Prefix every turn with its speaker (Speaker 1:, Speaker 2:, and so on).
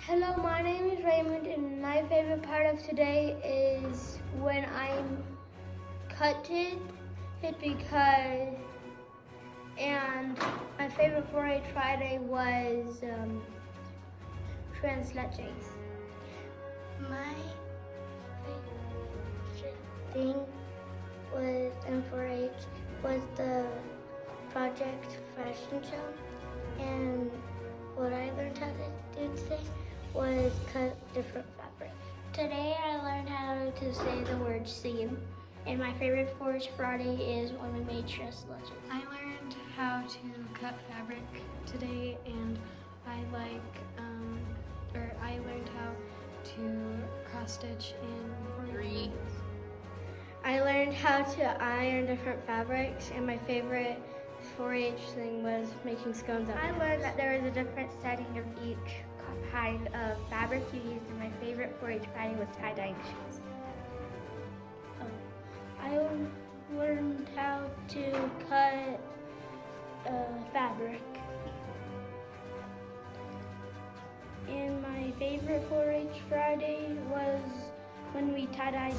Speaker 1: Hello, my name is Raymond, and my favorite part of today is when I'm cutted it because, and my favorite 4-H Friday was Trans Leches. My favorite thing was in 4-H was the project fashion show, and what I learned how to do today was cut different fabric.
Speaker 2: Today I learned how to say the word seam, and my favorite 4-H Friday is when we made Trans Leches.
Speaker 3: I learned how to cut fabric today, and I learned how to cross stitch in 4-H.
Speaker 1: I learned how to iron different fabrics, and my favorite 4-H thing was making scones. I learned that there was a different setting of each kind of fabric you used, and my favorite 4-H Friday was tie-dyeing shoes. I learned how to cut fabric. And my favorite 4-H Friday was when we tie-dyed